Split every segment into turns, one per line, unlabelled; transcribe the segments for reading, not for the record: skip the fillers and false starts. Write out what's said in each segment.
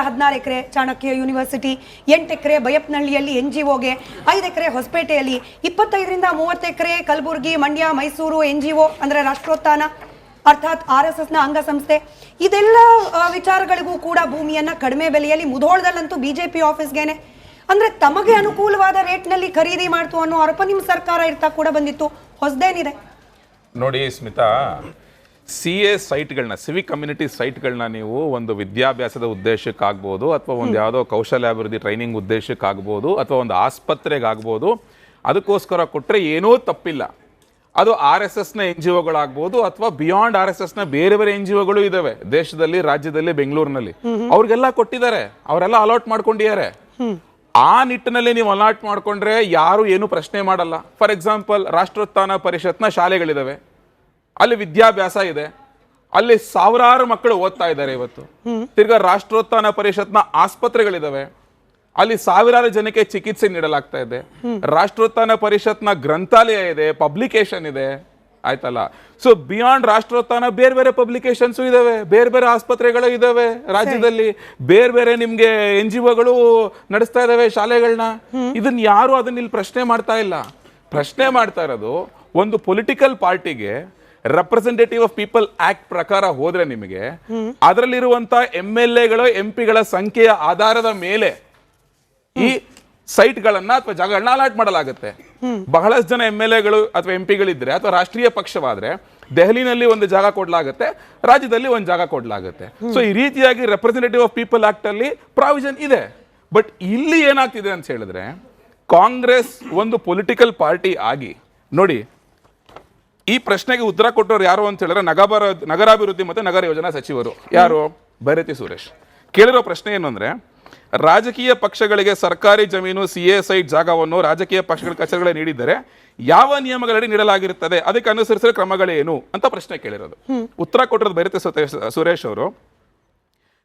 16 ಎಕರೆ Chanakya university, 8 ಎಕರೆ ಬಯಪ್ಪನಹಳ್ಳಿಯಲ್ಲಿ NGOಗೆ, 5 ಎಕರೆ ಹೊಸಪೇಟೆಯಲ್ಲಿ, 25ರಿಂದ 30 ಎಕರೆ Kalaburagi, Mandya, Mysuru NGO ಅಂದ್ರೆ ರಾಷ್ಟ್ರೋತ್ಥಾನ ಅರ್ಥಾತ್ RSSನ ಅಂಗಸಂಸ್ಥೆ. ಇದೆಲ್ಲ ವಿಚಾರಗಳಿಗೂ ಕೂಡ ಭೂಮಿಯನ್ನ ಕಡಿಮೆ ಬೆಲೆಯಲ್ಲಿ ಮುಧೋಳದಲ್ಲಂತೂ BJP ಆಫೀಸ್ಗೆನೆ ಅಂದ್ರೆ ತಮಗೆ ಅನುಕೂಲವಾದ ರೇಟ್ನಲ್ಲಿ ಖರೀದಿ ಮಾಡ್ತು ಅನ್ನೋ ಆರೋಪ ನಿಮ್ಮ ಸರ್ಕಾರ ಇರ್ತಾ ಕೂಡ ಬಂದಿತ್ತು. ಹೊಸದೇನಿದೆ
ನೋಡಿ ಸ್ಮಿತಾ, CA ಸೈಟ್ಗಳನ್ನ, ಸಿವಿಕ್ ಕಮ್ಯುನಿಟಿ ಸೈಟ್ಗಳನ್ನ ನೀವು ಒಂದು ವಿದ್ಯಾಭ್ಯಾಸದ ಉದ್ದೇಶಕ್ಕಾಗ್ಬೋದು, ಅಥವಾ ಒಂದು ಯಾವುದೋ ಕೌಶಲ್ಯಾಭಿವೃದ್ಧಿ ಟ್ರೈನಿಂಗ್ ಉದ್ದೇಶಕ್ಕಾಗ್ಬೋದು, ಅಥವಾ ಒಂದು ಆಸ್ಪತ್ರೆಗಾಗ್ಬೋದು, ಅದಕ್ಕೋಸ್ಕರ ಕೊಟ್ಟರೆ ಏನೂ ತಪ್ಪಿಲ್ಲ. ಅದು RSSನ NGOಗಳಾಗ್ಬೋದು, ಅಥವಾ ಬಿಯಾಂಡ್ RSSನ ಬೇರೆ ಬೇರೆ NGOಗಳು ಇದಾವೆ ದೇಶದಲ್ಲಿ, ರಾಜ್ಯದಲ್ಲಿ, ಬೆಂಗಳೂರಿನಲ್ಲಿ. ಅವ್ರಿಗೆಲ್ಲ ಕೊಟ್ಟಿದ್ದಾರೆ, ಅವರೆಲ್ಲ ಅಲಾಟ್ ಮಾಡ್ಕೊಂಡಿದ್ದಾರೆ. ಆ ನಿಟ್ಟಿನಲ್ಲಿ ನೀವು ಅಲಾಟ್ ಮಾಡ್ಕೊಂಡ್ರೆ ಯಾರು ಏನು ಪ್ರಶ್ನೆ ಮಾಡಲ್ಲ. ಫಾರ್ ಎಕ್ಸಾಂಪಲ್, ರಾಷ್ಟ್ರೋತ್ಥಾನ ಪರಿಷತ್ನ ಶಾಲೆಗಳಿದಾವೆ, ಅಲ್ಲಿ ವಿದ್ಯಾಭ್ಯಾಸ ಇದೆ, ಅಲ್ಲಿ ಸಾವಿರಾರು ಮಕ್ಕಳು ಓದ್ತಾ ಇದ್ದಾರೆ ಇವತ್ತು. ತಿರ್ಗಾ ರಾಷ್ಟ್ರೋತ್ಥಾನ ಪರಿಷತ್ನ ಆಸ್ಪತ್ರೆಗಳಿದಾವೆ, ಅಲ್ಲಿ ಸಾವಿರಾರು ಜನಕ್ಕೆ ಚಿಕಿತ್ಸೆ ನೀಡಲಾಗ್ತಾ ಇದೆ. ರಾಷ್ಟ್ರೋತ್ಥಾನ ಪರಿಷತ್ನ ಗ್ರಂಥಾಲಯ ಇದೆ, ಪಬ್ಲಿಕೇಶನ್ ಇದೆ, ಆಯ್ತಲ್ಲ. ಸೊ ಬಿಯಾಂಡ್ ರಾಷ್ಟ್ರೋತ್ಥಾನ ಬೇರೆ ಬೇರೆ ಪಬ್ಲಿಕೇಶನ್ಸ್ ಇದಾವೆ, ಬೇರೆ ಬೇರೆ ಆಸ್ಪತ್ರೆಗಳು ಇದಾವೆ ರಾಜ್ಯದಲ್ಲಿ, ಬೇರೆ ಬೇರೆ ನಿಮ್ಗೆ NGOಗಳು ನಡೆಸ್ತಾ ಇದಾವೆ ಶಾಲೆಗಳನ್ನ. ಇದನ್ನ ಯಾರು ಅದನ್ನ ಇಲ್ಲಿ ಪ್ರಶ್ನೆ ಮಾಡ್ತಾ ಇಲ್ಲ. ಪ್ರಶ್ನೆ ಮಾಡ್ತಾ ಇರೋದು, ಒಂದು ಪೊಲಿಟಿಕಲ್ ಪಾರ್ಟಿಗೆ ರೆಪ್ರೆಸೆಂಟೇಟಿವ್ ಆಫ್ ಪೀಪಲ್ ಆಕ್ಟ್ ಪ್ರಕಾರ ಹೋದ್ರೆ ನಿಮಗೆ ಅದರಲ್ಲಿರುವಂತ MLAಗಳು MP ಗಳ ಸಂಖ್ಯೆಯ ಆಧಾರದ ಮೇಲೆ ಈ ಸೈಟ್ಗಳನ್ನ ಅಥವಾ ಜಾಗಗಳನ್ನ ಅಲಾಟ್ ಮಾಡಲಾಗುತ್ತೆ. ಬಹಳಷ್ಟು ಜನ MLAಗಳು ಅಥವಾ MP ಗಳಿದ್ರೆ, ಅಥವಾ ರಾಷ್ಟ್ರೀಯ ಪಕ್ಷವಾದ್ರೆ ದೆಹಲಿನಲ್ಲಿ ಒಂದು ಜಾಗ ಕೊಡ್ಲಾಗುತ್ತೆ, ರಾಜ್ಯದಲ್ಲಿ ಒಂದು ಜಾಗ ಕೊಡ್ಲಾಗುತ್ತೆ. ಸೊ ಈ ರೀತಿಯಾಗಿ ರೆಪ್ರೆಸೆಂಟೇಟಿವ್ ಆಫ್ ಪೀಪಲ್ ಆಕ್ಟ್ ಅಲ್ಲಿ ಪ್ರಾವಿಷನ್ ಇದೆ. ಬಟ್ ಇಲ್ಲಿ ಏನಾಗ್ತಿದೆ ಅಂತ ಹೇಳಿದ್ರೆ, ಕಾಂಗ್ರೆಸ್ ಒಂದು ಪೊಲಿಟಿಕಲ್ ಪಾರ್ಟಿ ಆಗಿ, ನೋಡಿ ಈ ಪ್ರಶ್ನೆಗೆ ಉತ್ತರ ಕೊಟ್ಟವರು ಯಾರು ಅಂತ ಹೇಳಿದ್ರೆ ನಗರಾಭಿವೃದ್ಧಿ ಮತ್ತು ನಗರ ಯೋಜನಾ ಸಚಿವರು ಯಾರು, ಭೈರತಿ ಸುರೇಶ್. ಕೇಳಿರೋ ಪ್ರಶ್ನೆ ಏನು ಅಂದ್ರೆ, ರಾಜಕೀಯ ಪಕ್ಷಗಳಿಗೆ ಸರ್ಕಾರಿ ಜಮೀನು CA ಸೈಟ್ ಜಾಗವನ್ನು ರಾಜಕೀಯ ಪಕ್ಷಗಳ ಕಚೇರಿಗಳೇ ನೀಡಿದರೆ ಯಾವ ನಿಯಮಗಳಡಿ ನೀಡಲಾಗಿರುತ್ತದೆ, ಅದಕ್ಕೆ ಅನುಸರಿಸಿದ ಕ್ರಮಗಳೇನು ಅಂತ ಪ್ರಶ್ನೆ ಕೇಳಿರೋದು. ಉತ್ತರ ಕೊಟ್ಟಿರೋದು ಭೈರತಿ ಸುರೇಶ್ ಅವರು,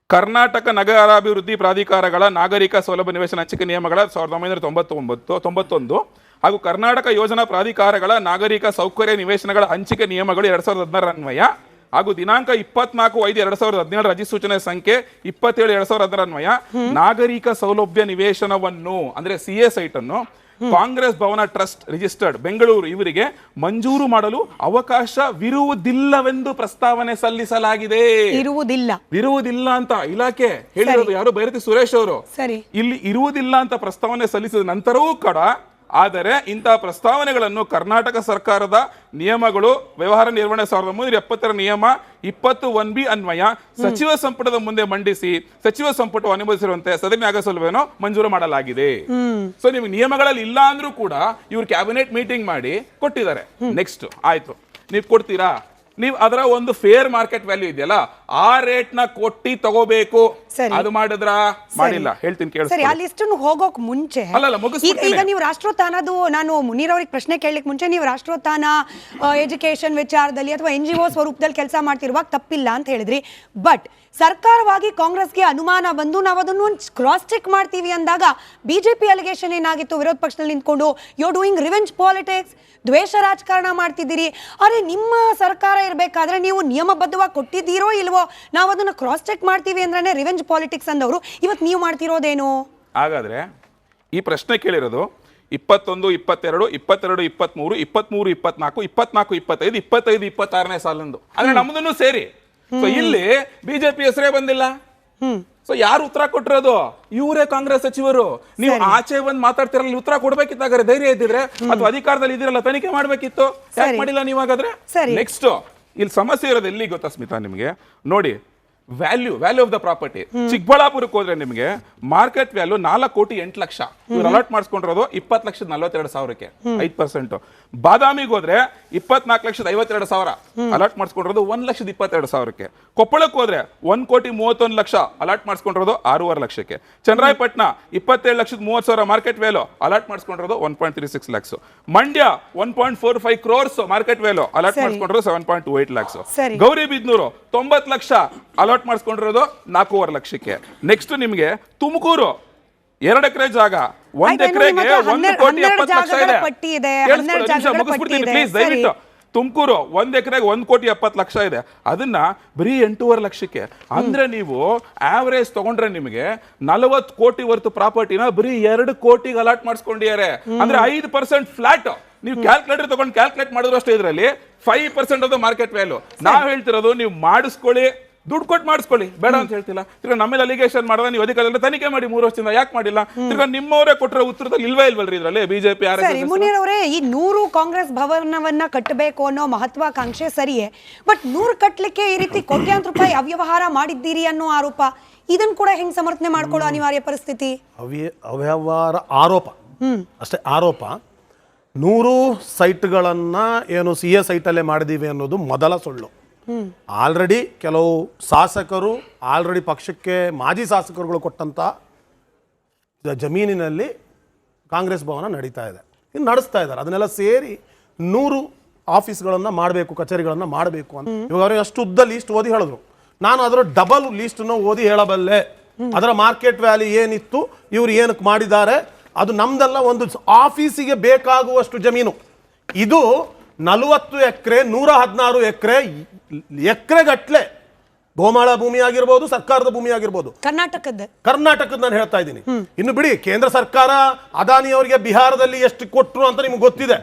ಕರ್ನಾಟಕ ನಗರಾಭಿವೃದ್ಧಿ ಪ್ರಾಧಿಕಾರಗಳ ನಾಗರಿಕ ಸೌಲಭ್ಯ ನಿವೇಶನ ಹಂಚಿಕೆ ನಿಯಮಗಳ 1991 ಹಾಗೂ ಕರ್ನಾಟಕ ಯೋಜನಾ ಪ್ರಾಧಿಕಾರಗಳ ನಾಗರಿಕ ಸೌಕರ್ಯ ನಿವೇಶನಗಳ ಹಂಚಿಕೆ ನಿಯಮಗಳು 2016 ಅನ್ವಯ ಹಾಗೂ ದಿನಾಂಕ 24/5/2017 ಅಧಿಸೂಚನೆ ಸಂಖ್ಯೆ 27/2016 ಅನ್ವಯ ನಾಗರಿಕ ಸೌಲಭ್ಯ ನಿವೇಶನವನ್ನು ಅಂದ್ರೆ CA ಸೈಟ್ ಅನ್ನು ಕಾಂಗ್ರೆಸ್ ಭವನ ಟ್ರಸ್ಟ್ ರಿಜಿಸ್ಟರ್ಡ್ ಬೆಂಗಳೂರು ಇವರಿಗೆ ಮಂಜೂರು ಮಾಡಲು ಅವಕಾಶವಿರುವುದಿಲ್ಲವೆಂದು ಪ್ರಸ್ತಾವನೆ ಸಲ್ಲಿಸಲಾಗಿದೆ. ಇರುವುದಿಲ್ಲ ಅಂತ ಇಲಾಖೆ ಹೇಳಿರೋದು ಯಾರು, ಭೈರತಿ ಸುರೇಶ್ ಅವರು. ಇಲ್ಲಿ ಇರುವುದಿಲ್ಲ ಅಂತ ಪ್ರಸ್ತಾವನೆ ಸಲ್ಲಿಸಿದ ನಂತರವೂ ಕೂಡ, ಆದರೆ ಇಂತಹ ಪ್ರಸ್ತಾವನೆಗಳನ್ನು ಕರ್ನಾಟಕ ಸರ್ಕಾರದ ನಿಯಮಗಳು ವ್ಯವಹಾರ ನಿರ್ವಹಣೆ 1970 ನಿಯಮ 21B ಅನ್ವಯ ಸಚಿವ ಸಂಪುಟದ ಮುಂದೆ ಮಂಡಿಸಿ ಸಚಿವ ಸಂಪುಟ ಅನುಮೋದಿಸಿರುವಂತೆ ಸದನ ನಾಗಸೌಲಭ್ಯವನ್ನು ಮಂಜೂರು ಮಾಡಲಾಗಿದೆ. ಸೊ ನಿಮ್ಗೆ ನಿಯಮಗಳಲ್ಲಿ ಇಲ್ಲ ಅಂದ್ರೂ ಕೂಡ ಇವ್ರು ಕ್ಯಾಬಿನೆಟ್ ಮೀಟಿಂಗ್ ಮಾಡಿ ಕೊಟ್ಟಿದ್ದಾರೆ. ನೆಕ್ಸ್ಟ್ ಆಯ್ತು, ನೀವು ಕೊಡ್ತೀರಾ, ನೀವು ಅದರ ಒಂದು ಫೇರ್ ಮಾರ್ಕೆಟ್ ವ್ಯಾಲ್ಯೂ ಇದೆಯಲ್ಲ, ಆ ರೇಟ್ ನ ಕೊಟ್ಟಿ ತಗೋಬೇಕು. ಅದು ಮಾಡಿದ್ರ ಮಾಡಿಲ್ಲ, ಹೇಳ್ತೀನಿ ಕೇಳಿ.
ಸರಿ, ಅಲ್ಲಿ ಇಷ್ಟನ್ನು ಹೋಗೋಕ್ ಮುಂಚೆ ಈಗ ನೀವು ರಾಷ್ಟ್ರೋತ್ಥಾನದು, ನಾನು ಮುನೀರ್ ಅವ್ರಿಗೆ ಪ್ರಶ್ನೆ ಕೇಳಲಿಕ್ಕೆ ಮುಂಚೆ, ನೀವು ರಾಷ್ಟ್ರೋತ್ಥಾನ ಎಜುಕೇಶನ್ ವಿಚಾರದಲ್ಲಿ ಅಥವಾ NGO ಸ್ವರೂಪದಲ್ಲಿ ಕೆಲಸ ಮಾಡ್ತಿರುವಾಗ ತಪ್ಪಿಲ್ಲ ಅಂತ ಹೇಳಿದ್ರಿ. ಬಟ್ ಸರ್ಕಾರವಾಗಿ ಕಾಂಗ್ರೆಸ್ಗೆ ಅನುಮಾನ ಬಂದು ನಾವು ಅದನ್ನು ಕ್ರಾಸ್ ಚೆಕ್ ಮಾಡ್ತೀವಿ ಅಂದಾಗ BJP ಅಲಿಗೇಷನ್ ಏನಾಗಿತ್ತು, ವಿರೋಧ ಪಕ್ಷದಲ್ಲಿ ನಿಂತ್ಕೊಂಡು ಯು ಡೂಯಿಂಗ್ ರಿವೆಂಜ್ ಪಾಲಿಟಿಕ್ಸ್, ದ್ವೇಷ ರಾಜಕಾರಣ ಮಾಡ್ತಿದ್ದೀರಿ. ಅರೆ, ನಿಮ್ಮ ಸರ್ಕಾರ ಇರಬೇಕಾದ್ರೆ ನೀವು ನಿಯಮಬದ್ಧವಾಗಿ ಕೊಟ್ಟಿದ್ದೀರೋ ಇಲ್ವೋ, ನಾವು ಅದನ್ನು ಕ್ರಾಸ್ ಚೆಕ್ ಮಾಡ್ತೀವಿ ಅಂದ್ರೆ ರಿವೆಂಜ್ ಪಾಲಿಟಿಕ್ಸ್ ಅಂದವರು ಇವತ್ತು ನೀವು ಮಾಡ್ತಿರೋದೇನು?
ಹಾಗಾದ್ರೆ ಈ ಪ್ರಶ್ನೆ ಕೇಳಿರೋದು 21, 22, 22, 23, 23, 24, 24, 25, 25, 26ನೇ ಸಾಲಂದು, ಅಂದ್ರೆ ನಮ್ದನ್ನು ಸೇರಿ. ಸೊ ಇಲ್ಲಿ BJP ಹೆಸರೇ ಬಂದಿಲ್ಲ. ಸೊ ಯಾರು ಉತ್ತರ ಕೊಟ್ಟಿರೋದು? ಇವರೇ ಕಾಂಗ್ರೆಸ್ ಸಚಿವರು. ನೀವು ಆಚೆ ಬಂದು ಮಾತಾಡ್ತಿರಲ್ಲ, ಉತ್ತರ ಕೊಡ್ಬೇಕಿತ್ತಾಗಾರೆ ಧೈರ್ಯ ಇದ್ದಿದ್ರೆ, ಅಥವಾ ಅಧಿಕಾರದಲ್ಲಿ ಇದ್ದೀರಲ್ಲ ತನಿಖೆ ಮಾಡ್ಬೇಕಿತ್ತು, ಯಾಕೆ ಮಾಡಿಲ್ಲ ನೀವು? ಹಾಗಾದ್ರೆ ನೆಕ್ಸ್ಟ್ ಇಲ್ಲಿ ಸಮಸ್ಯೆ ಇರೋದು ಎಲ್ಲಿ ಗೊತ್ತಾ ಸ್ಮಿತಾ ನಿಮ್ಗೆ? ನೋಡಿ, ವ್ಯಾಲ್ಯೂ ಆಫ್ ದ ಪ್ರಾಪರ್ಟಿ. ಚಿಕ್ಕಬಳ್ಳಾಪುರಕ್ಕೆ ಹೋದ್ರೆ ನಿಮಗೆ ಮಾರ್ಕೆಟ್ ವ್ಯಾಲ್ಯೂ 4,08,00,000, ಇವ್ರು ಅಲಾಟ್ ಮಾಡಿಸ್ಕೊಂಡಿರೋದು 20,42,000ಕ್ಕೆ 5%. ಬಾದಾಮಿಗೆ ಹೋದ್ರೆ 24,52,000 ಅಲಾಟ್ ಮಾಡಿಸ್ಕೊಂಡಿರೋದು 1,22,000ಕ್ಕೆ. ಕೊಪ್ಪಳಕ್ಕೆ ಹೋದ್ರೆ 1,31,00,000 ಅಲಾಟ್ ಮಾಡಿಸ್ಕೊಂಡಿರೋದು 6.5 ಲಕ್ಷಕ್ಕೆ. ಚನ್ನರಾಯಪಟ್ಟಣ 27,30,000 ಮಾರ್ಕೆಟ್ ವ್ಯಾಲ್ಯೂ ಅಲಾಟ್ ಮಾಡಿಸ್ಕೊಂಡಿರೋದು 1.36 lakhs. Mandya 1.45 crores market value allot ಮಾಡಿಸ್ಕೊಂಡಿರೋದು 7.28 lakhs. ಗೌರಿಬಿದನೂರು 90 ಲಕ್ಷ ಅಲಾಟ್ ಮಾಡಿಸ್ಕೊಂಡಿರೋದು 4.5 ಲಕ್ಷಕ್ಕೆ. ನೆಕ್ಸ್ಟ್ ನಿಮಗೆ ತುಮಕೂರು 2 ಎಕರೆ ಜಾಗ, 1 ಎಕರೆಗೆ 1,70,00,000 ಇದೆ. ಮುಗಿಸ್ಬಿಡ್ತೀನಿ ಪ್ಲೀಸ್, ದಯವಿಟ್ಟು. ತುಮಕೂರು 1 ಎಕರೆಗೆ 1,70,00,000 ಇದೆ, ಅದನ್ನ ಬರೀ 8.5 ಲಕ್ಷಕ್ಕೆ. ಅಂದ್ರೆ ನೀವು ಆವರೇಜ್ ತಗೊಂಡ್ರೆ ನಿಮಗೆ 40 ಕೋಟಿ ವರ್ತು ಪ್ರಾಪರ್ಟಿನ ಬರೀ 2 ಕೋಟಿಗೆ ಅಲಾಟ್ ಮಾಡಿಸ್ಕೊಂಡಿದ್ದಾರೆ. ಅಂದ್ರೆ 5% ಫ್ಲಾಟ್. ನೀವು ಕ್ಯಾಲ್ಕುಲೇಟರ್ ತಗೊಂಡು ಕ್ಯಾಲ್ಕುಲೇಟ್ ಮಾಡಿದ್ರು ಅಷ್ಟೇ, ಇದರಲ್ಲಿ 5% ಆಫ್ ದ ಮಾರ್ಕೆಟ್ ವ್ಯಾಲ್ಯೂ. ನಾವು ಹೇಳ್ತಿರೋದು ನೀವು ಮಾಡಿಸ್ಕೊಳ್ಳಿ, ದುಡ್ಡು ಕೊಟ್ಟು ಮಾಡಿಸ್ಕೊಳ್ಳಿ, ಬೇಡ ಅಂತ ಹೇಳ್ತಿಲ್ಲ. ತಿರ್ಗಾ ನಮ್ಮ ಮೇಲೆ ಅಲಿಗೇಷನ್ ಮಾಡಿದ್ರೆ ನೀವು ಅಧಿಕಾರಿಗಳ ತನಿಖೆ ಮಾಡಿ 3 ವರ್ಷದಿಂದ ಯಾಕೆ ಮಾಡಿಲ್ಲ? ತಿರ್ಗಾ ನಿಮ್ಮವರೇ ಕೊಟ್ಟಿರೋ ಉತ್ತರದಲ್ಲಿ ಇಲ್ವಲ್ರಿ ಇದರಲ್ಲಿ ಬಿಜೆಪಿ
ಮುನೀರ್ ಅವರೇ, ಈ 100 ಕಾಂಗ್ರೆಸ್ ಭವನವನ್ನ ಕಟ್ಟಬೇಕು ಅನ್ನೋ ಮಹತ್ವಾಕಾಂಕ್ಷೆ ಸರಿಯೇ, ಬಟ್ 100 ಕಟ್ಟಲಿಕ್ಕೆ ಈ ರೀತಿ ಕೋಟ್ಯಾಂತರ ರೂಪಾಯಿ ಅವ್ಯವಹಾರ ಮಾಡಿದ್ದೀರಿ ಅನ್ನೋ ಆರೋಪ, ಇದನ್ನ ಕೂಡ ಹೆಂಗ್ ಸಮರ್ಥನೆ ಮಾಡ್ಕೊಳ್ಳೋ ಅನಿವಾರ್ಯ ಪರಿಸ್ಥಿತಿ?
ಅವ್ಯವಹಾರ ಆರೋಪ ಅಷ್ಟೇ, ಆರೋಪ. 100 ಸೈಟ್ಗಳನ್ನ ಏನು CA ಸೈಟಲ್ಲೇ ಮಾಡಿದೀವಿ ಅನ್ನೋದು ಮೊದಲ ಸುಳ್ಳು. ಆಲ್ರೆಡಿ ಕೆಲವು ಶಾಸಕರು, ಆಲ್ರೆಡಿ ಪಕ್ಷಕ್ಕೆ ಮಾಜಿ ಶಾಸಕರುಗಳು ಕೊಟ್ಟಂತ ಜಮೀನಿನಲ್ಲಿ ಕಾಂಗ್ರೆಸ್ ಭವನ ನಡೀತಾ ಇದೆ, ಇನ್ನು ನಡೆಸ್ತಾ ಇದ್ದಾರೆ. ಅದನ್ನೆಲ್ಲ ಸೇರಿ 100 ಆಫೀಸ್ಗಳನ್ನು ಮಾಡಬೇಕು, ಕಚೇರಿಗಳನ್ನು ಮಾಡಬೇಕು ಅಂತ ಇವಾಗ ಅವ್ರಿಗೆ ಅಷ್ಟು ಉದ್ದ ಲೀಸ್ಟ್ ಓದಿ ಹೇಳಿದ್ರು. ನಾನು ಅದರ ಡಬಲ್ ಲೀಸ್ಟನ್ನು ಓದಿ ಹೇಳಬಲ್ಲೆ. ಅದರ ಮಾರ್ಕೆಟ್ ವ್ಯಾಲ್ಯೂ ಏನಿತ್ತು, ಇವ್ರು ಏನಕ್ಕೆ ಮಾಡಿದ್ದಾರೆ, ಅದು ನಮ್ದೆಲ್ಲ ಒಂದು ಆಫೀಸಿಗೆ ಬೇಕಾಗುವಷ್ಟು ಜಮೀನು. ಇದು 40 ಎಕರೆ, 116 ಎಕರೆ, ಎಕರೆಗಟ್ಲೆ ಗೋಮಾಳ ಭೂಮಿ ಆಗಿರ್ಬೋದು, ಸರ್ಕಾರದ ಭೂಮಿ ಆಗಿರ್ಬೋದು, ಕರ್ನಾಟಕದ ನಾನು ಹೇಳ್ತಾ ಇದ್ದೀನಿ. ಇನ್ನು ಬಿಡಿ, ಕೇಂದ್ರ ಸರ್ಕಾರ ಅದಾನಿ ಅವರಿಗೆ ಬಿಹಾರದಲ್ಲಿ ಎಷ್ಟು ಕೊಟ್ರು ಅಂತ ನಿಮ್ಗೆ ಗೊತ್ತಿದೆ.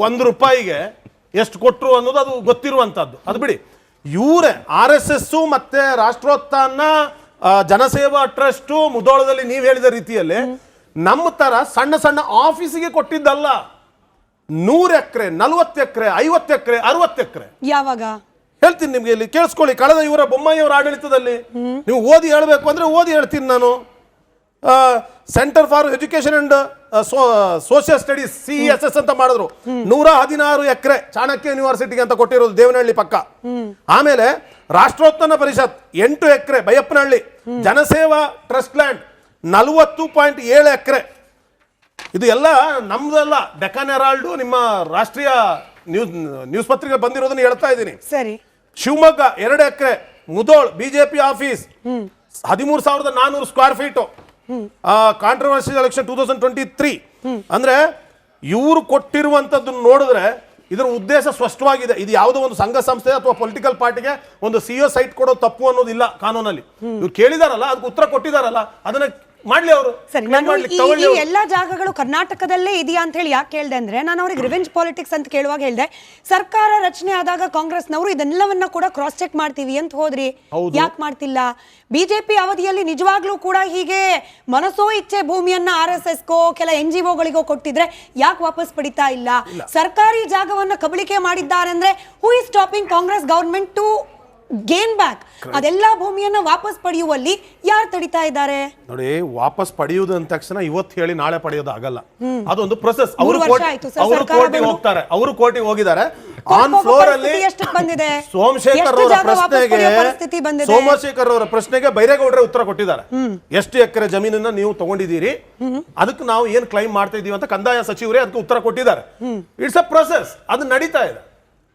₹1 ಎಷ್ಟು ಕೊಟ್ರು ಅನ್ನೋದು ಅದು ಗೊತ್ತಿರುವಂತದ್ದು. ಅದು ಬಿಡಿ, ಇವರೇ RSS ಮತ್ತೆ ರಾಷ್ಟ್ರೋತ್ಥಾನ, ಜನಸೇವಾ ಟ್ರಸ್ಟ್, ಮುಧೋಳದಲ್ಲಿ ನೀವು ಹೇಳಿದ ರೀತಿಯಲ್ಲಿ ನಮ್ಮ ತರ ಸಣ್ಣ ಸಣ್ಣ ಆಫೀಸಿಗೆ ಕೊಟ್ಟಿದ್ದಲ್ಲ. 100 ಎಕರೆ, 40 ಎಕರೆ, 50 ಎಕರೆ, 60 ಎಕರೆ.
ಯಾವಾಗ
ಹೇಳ್ತೀನಿ ನಿಮ್ಗೆ, ಇಲ್ಲಿ ಕೇಳಿಸ್ಕೊಳ್ಳಿ. ಕಳೆದ ಇವರ ಬೊಮ್ಮಾಯಿಯವರ ಆಡಳಿತದಲ್ಲಿ ನೀವು ಓದಿ ಹೇಳಬೇಕು ಅಂದ್ರೆ ಓದಿ ಹೇಳ್ತೀನಿ ನಾನು. Centre for education and social studies CESS ಅಂತ ಮಾಡಿದ್ರು. 116 ಎಕರೆ ಚಾಣಕ್ಯ ಯೂನಿವರ್ಸಿಟಿಗೆ ಅಂತ ಕೊಟ್ಟಿರೋದು, ದೇವನಹಳ್ಳಿ ಪಕ್ಕ. ಆಮೇಲೆ ರಾಷ್ಟ್ರೋತ್ಥಾನ ಪರಿಷತ್ 8 ಎಕರೆ ಬೈಯಪ್ಪನಹಳ್ಳಿ, ಜನಸೇವಾ ಟ್ರಸ್ಟ್ ಲ್ಯಾಂಡ್ 40.7 ಎಕರೆ. ಇದು ಎಲ್ಲ ನಮ್ದಲ್ಲ, ಡೆಕ್ಕನ್ ಹೆರಾಲ್ಡ್ ನಿಮ್ಮ ರಾಷ್ಟ್ರೀಯ ನ್ಯೂಸ್ ಪತ್ರಿಕೆ ಬಂದಿರೋದನ್ನ ಹೇಳ್ತಾ ಇದ್ದೀನಿ.
ಸರಿ.
Shivamogga 2 acre, Mudhol BJP office 13,400 square feet. Controversial election 2023. ಅಂದ್ರೆ ಇವರು ಕೊಟ್ಟಿರುವಂತದ್ದು ನೋಡಿದ್ರೆ ಇದರ ಉದ್ದೇಶ ಸ್ಪಷ್ಟವಾಗಿದೆ. ಇದು ಯಾವುದೋ ಒಂದು ಸಂಘ ಸಂಸ್ಥೆ ಅಥವಾ ಪೊಲಿಟಿಕಲ್ ಪಾರ್ಟಿಗೆ ಒಂದು CO ಸೈಟ್ ಕೊಡೋ ತಪ್ಪು ಅನ್ನೋದಿಲ್ಲ ಕಾನೂನಲ್ಲಿ. ಇವ್ರು ಕೇಳಿದಾರಲ್ಲ, ಅದಕ್ಕೆ ಉತ್ತರ ಕೊಟ್ಟಿದಾರಲ್ಲ, ಅದನ್ನ ಮಾಡ್ಲಿ ಅವರು.
ಸರಿ, ನಾನು ಈ ಎಲ್ಲಾ ಜಾಗಗಳು ಕರ್ನಾಟಕದಲ್ಲೇ ಇದೆಯಾ ಅಂತ ಹೇಳಿ ಯಾಕೆ ಕೇಳಿದೆ ಅಂದ್ರೆ, ನಾನು ಅವ್ರಿಗೆ ರಿವೆಂಜ್ ಪಾಲಿಟಿಕ್ಸ್ ಅಂತ ಕೇಳುವಾಗ ಹೇಳಿದೆ, ಸರ್ಕಾರ ರಚನೆ ಆದಾಗ ಕಾಂಗ್ರೆಸ್ನವರು ಇದೆಲ್ಲವನ್ನ ಕೂಡ ಕ್ರಾಸ್ ಚೆಕ್ ಮಾಡ್ತೀವಿ ಅಂತ ಹೋದ್ರಿ, ಯಾಕೆ ಮಾಡ್ತಿಲ್ಲ? ಬಿಜೆಪಿ ಅವಧಿಯಲ್ಲಿ ನಿಜವಾಗ್ಲೂ ಕೂಡ ಹೀಗೆ ಮನಸೋ ಇಚ್ಛೆ ಭೂಮಿಯನ್ನ RSSಗೋ ಕೆಲ NGOಗಳಿಗೋ ಕೊಟ್ಟಿದ್ರೆ ಯಾಕೆ ವಾಪಸ್ ಪಡಿತಾ ಇಲ್ಲ? ಸರ್ಕಾರಿ ಜಾಗವನ್ನ ಕಬಳಿಕೆ ಮಾಡಿದ್ದಾರೆ ಅಂದ್ರೆ who is stopping Congress government to gain back? ಅದೆಲ್ಲ ಭೂಮಿಯನ್ನ ವಾಪಸ್ ಪಡೆಯುವಲ್ಲಿ ಯಾರು ತಡಿತಾ ಇದ್ದಾರೆ?
ನೋಡಿ, ವಾಪಸ್ ಪಡೆಯುವುದು ಅಂದ ತಕ್ಷಣ ಇವತ್ತು ಹೇಳಿ ನಾಳೆ ಪಡೆಯೋದು ಆಗಲ್ಲ. ಅದೊಂದು ಪ್ರೊಸೆಸ್. ಅವರು ಕೋರ್ಟಿಗೆ ಹೋಗ್ತಾರೆ, ಅವರು ಕೋರ್ಟಿಗೆ ಹೋಗಿದ್ದಾರೆ. ಆನ್ ಫ್ಲೋರ್ ಅಲ್ಲಿ ಸೋಮಶೇಖರ್ ಅವರ ಪ್ರಶ್ನೆಗೆ ಬೈರೇಗೌಡರೇ ಉತ್ತರ ಕೊಟ್ಟಿದ್ದಾರೆ. ಎಷ್ಟು ಎಕರೆ ಜಮೀನನ್ನ ನೀವು ತಗೊಂಡಿದ್ದೀರಿ, ಅದಕ್ಕೆ ನಾವು ಏನ್ ಕ್ಲೈಮ್ ಮಾಡ್ತಾ ಇದೀವಿ ಅಂತ ಕಂದಾಯ ಸಚಿವರೇ ಅದಕ್ಕೆ ಉತ್ತರ ಕೊಟ್ಟಿದ್ದಾರೆ. ಇಟ್ಸ್ ಅ ಪ್ರೊಸೆಸ್, ಅದು ನಡೀತಾ ಇದೆ.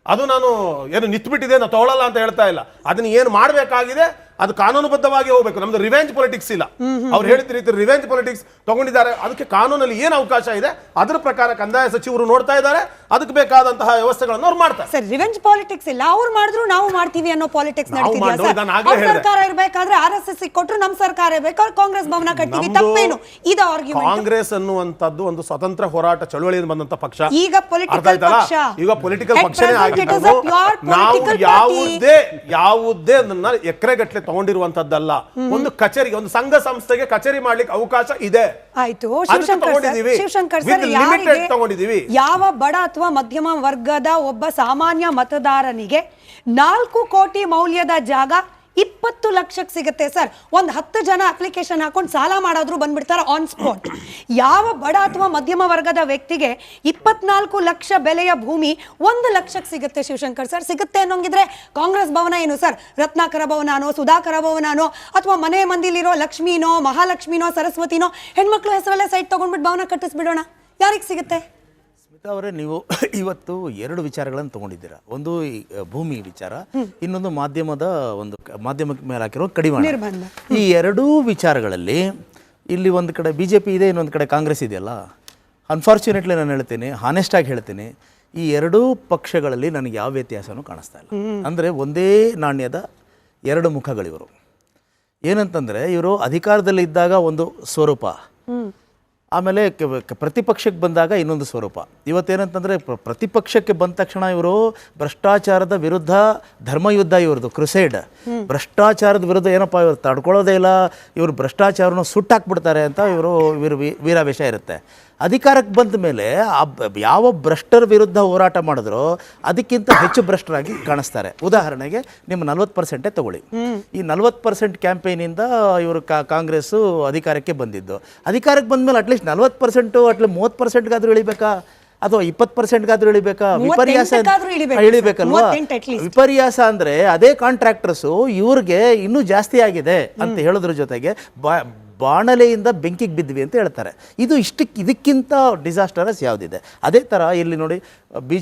ಅದು ನಾನು ಏನು ನಿಂತ್ಬಿಟ್ಟಿದೆ, ನಾವು ತಗೊಳ್ಳಲ್ಲ ಅಂತ ಹೇಳ್ತಾ ಇಲ್ಲ. ಅದನ್ನ ಏನು ಮಾಡಬೇಕಾಗಿದೆ ಅದು ಕಾನೂನುಬದ್ಧವಾಗಿ ಹೋಗ್ಬೇಕು. ನಮ್ದು ರಿವೆಂಜ್ ಪೊಲಿಟಿಕ್ಸ್ ಇಲ್ಲ. ಅವ್ರು ಹೇಳಿದ ರೀತಿ ರಿವೆಂಜ್ ಪೊಲಿಟಿಕ್ಸ್ ತಗೊಂಡಿದ್ದಾರೆ, ಅದಕ್ಕೆ ಕಾನೂನಲ್ಲಿ ಏನು ಅವಕಾಶ ಇದೆ ಅದರ ಪ್ರಕಾರ ಕಂದಾಯ ಸಚಿವರು ನೋಡ್ತಾ ಇದ್ದಾರೆ. ಅದಕ್ಕೆ ಬೇಕಾದಂತಹ ವ್ಯವಸ್ಥೆಗಳನ್ನು ಅವ್ರು ಮಾಡ್ತಾರೆ.
ಸರ್, ರಿವೆಂಜ್ ಪಾಲಿಟಿಕ್ಸ್ ಇಲ್ಲ, ಅವ್ರು ಮಾಡಿದ್ರು ನಾವು ಮಾಡ್ತೀವಿ ಅನ್ನೋ ಪಾಲಿಟಿಕ್ಸ್ ಸರ್ಕಾರ ಇರಬೇಕಾದ್ರೆ RSS ಕೊಟ್ಟರು, ನಮ್ಮ ಸರ್ಕಾರ ಇರಬೇಕಾದ್ರೆ ಕಾಂಗ್ರೆಸ್ ಭವನ ಕಟ್ತೀವಿ, ತಪ್ಪೇನು? ಇದು ಆರ್ಗ್ಯುಮೆಂಟ್.
ಕಾಂಗ್ರೆಸ್ ಅನ್ನುವಂಥದ್ದು ಒಂದು ಸ್ವತಂತ್ರ ಹೋರಾಟ ಚಳವಳಿಯಿಂದ ಬಂದಂತ ಪಕ್ಷ.
ಈಗ ಪೊಲಿಟಿಕಲ್ ಪಕ್ಷ,
ಈಗ ಪೊಲಿಟಿಕಲ್ ಪಕ್ಷನೇ ಆಗಿದ್ದು. ನಾವು ಯಾವುದೇ ಎಕರೆಗಟ್ಟಲೆ ತಗೊಂಡಿರುವಂತದ್ದಲ್ಲ. ಒಂದು ಕಚೇರಿಗೆ, ಒಂದು ಸಂಘ ಸಂಸ್ಥೆಗೆ ಕಚೇರಿ ಮಾಡ್ಲಿಕ್ಕೆ ಅವಕಾಶ ಇದೆ.
ಆಯ್ತು ಶಿವಶಂಕರ್ ಸರ್, ಯಾವ ಬಡ ಅಥವಾ ಮಧ್ಯಮ ವರ್ಗದ ಒಬ್ಬ ಸಾಮಾನ್ಯ ಮತದಾರನಿಗೆ 4 ಕೋಟಿ ಮೌಲ್ಯದ ಜಾಗ 20 ಲಕ್ಷಕ್ಕೆ ಸಿಗುತ್ತೆ ಸರ್? ಒಂದು 10 ಜನ ಅಪ್ಲಿಕೇಶನ್ ಹಾಕೊಂಡು ಸಾಲ ಮಾಡೋದ್ರು ಬಂದ್ಬಿಡ್ತಾರೆ ಆನ್ ಸ್ಪಾಟ್. ಯಾವ ಬಡ ಅಥವಾ ಮಧ್ಯಮ ವರ್ಗದ ವ್ಯಕ್ತಿಗೆ 24 ಲಕ್ಷ ಬೆಲೆಯ ಭೂಮಿ 1 ಲಕ್ಷಕ್ಕೆ ಸಿಗುತ್ತೆ ಶಿವಶಂಕರ್ ಸರ್? ಸಿಗುತ್ತೆ ಅನ್ನೋಂಗಿದ್ರೆ ಕಾಂಗ್ರೆಸ್ ಭವನ ಏನು ಸರ್, ರತ್ನಾಕರ ಭವನನೋ, ಸುಧಾಕರ ಭವನನೋ, ಅಥವಾ ಮನೆ ಮಂದಿಲಿರೋ ಲಕ್ಷ್ಮಿನೋ, ಮಹಾಲಕ್ಷ್ಮಿನೋ, ಸರಸ್ವತಿನೋ ಹೆಣ್ಮಕ್ಳು ಹೆಸರಲ್ಲೇ ಸೈಟ್ ತಗೊಂಡ್ಬಿಟ್ಟು ಭವನ ಕಟ್ಟಿಸ್ಬಿಡೋಣ, ಯಾರಿಗೆ ಸಿಗುತ್ತೆ?
ಅವರೇ, ನೀವು ಇವತ್ತು 2 ವಿಚಾರಗಳನ್ನು ತಗೊಂಡಿದ್ದೀರಾ. ಒಂದು ಭೂಮಿ ವಿಚಾರ, ಇನ್ನೊಂದು ಮಾಧ್ಯಮಕ್ಕೆ ಮೇಲೆ ಹಾಕಿರೋ ಕಡಿವಾಣ. ಈ 2 ವಿಚಾರಗಳಲ್ಲಿ ಇಲ್ಲಿ ಒಂದು ಕಡೆ BJP ಇದೆ, ಇನ್ನೊಂದು ಕಡೆ ಕಾಂಗ್ರೆಸ್ ಇದೆಯಲ್ಲ. ಅನ್ಫಾರ್ಚುನೇಟ್ಲಿ ನಾನು ಹೇಳ್ತೀನಿ, ಹಾನೆಸ್ಟ್ ಆಗಿ ಹೇಳ್ತೀನಿ, ಈ ಎರಡೂ ಪಕ್ಷಗಳಲ್ಲಿ ನನಗೆ ಯಾವ ವ್ಯತ್ಯಾಸನೂ ಕಾಣಿಸ್ತಾ ಇಲ್ಲ. ಅಂದರೆ ಒಂದೇ ನಾಣ್ಯದ ಎರಡು ಮುಖಗಳಿವರು. ಏನಂತಂದರೆ ಇವರು ಅಧಿಕಾರದಲ್ಲಿ ಇದ್ದಾಗ ಒಂದು ಸ್ವರೂಪ, ಆಮೇಲೆ ಪ್ರತಿಪಕ್ಷಕ್ಕೆ ಬಂದಾಗ ಇನ್ನೊಂದು ಸ್ವರೂಪ. ಇವತ್ತೇನಂತಂದರೆ ಪ್ರತಿಪಕ್ಷಕ್ಕೆ ಬಂದ ತಕ್ಷಣ ಇವರು ಭ್ರಷ್ಟಾಚಾರದ ವಿರುದ್ಧ ಧರ್ಮಯುದ್ಧ, ಇವ್ರದ್ದು ಕ್ರುಸೇಡ್. ಭ್ರಷ್ಟಾಚಾರದ ವಿರುದ್ಧ ಏನಪ್ಪ ಇವರು ತಡ್ಕೊಳ್ಳೋದೇ ಇಲ್ಲ, ಇವರು ಭ್ರಷ್ಟಾಚಾರನ ಸುಟ್ಟಾಕ್ಬಿಡ್ತಾರೆ ಅಂತ ಇವರು ವೀರಾವೇಶ ಇರುತ್ತೆ. ಅಧಿಕಾರಕ್ಕೆ ಬಂದ ಮೇಲೆ ಯಾವ ಭ್ರಷ್ಟರ ವಿರುದ್ಧ ಹೋರಾಟ ಮಾಡಿದ್ರೋ ಅದಕ್ಕಿಂತ ಹೆಚ್ಚು ಭ್ರಷ್ಟರಾಗಿ ಕಾಣಿಸ್ತಾರೆ. ಉದಾಹರಣೆಗೆ ನಿಮ್ಮ 40% ತಗೊಳ್ಳಿ. ಈ 40% ಕ್ಯಾಂಪೇನಿಂದ ಇವರು ಕಾಂಗ್ರೆಸ್ಸು ಅಧಿಕಾರಕ್ಕೆ ಬಂದಿದ್ದು. ಅಧಿಕಾರಕ್ಕೆ ಬಂದ ಮೇಲೆ ಅಟ್ಲೀಸ್ಟ್ 40%, ಅಟ್ಲೀಸ್ಟ್ 30%ಗಾದ್ರೂ ಇಳಿಬೇಕಾ ಅಥವಾ 20%ಗಾದ್ರೂ ಇಳಿಬೇಕಾ? ವಿಪರ್ಯಾಸ ಇಳಿಬೇಕಲ್ವಾ? ವಿಪರ್ಯಾಸ ಅಂದರೆ ಅದೇ ಕಾಂಟ್ರಾಕ್ಟರ್ಸು ಇವ್ರಿಗೆ ಇನ್ನೂ ಜಾಸ್ತಿ ಆಗಿದೆ ಅಂತ ಹೇಳೋದ್ರ ಜೊತೆಗೆ ಬಾಣಲೆಯಿಂದ ಬೆಂಕಿಗೆ ಬಿದ್ವಿ ಅಂತ ಹೇಳ್ತಾರೆ. ಇದಕ್ಕಿಂತ ಡಿಸಾಸ್ಟರಸ್ ಯಾವುದಿದೆ? ಅದೇ ಥರ ಇಲ್ಲಿ ನೋಡಿ,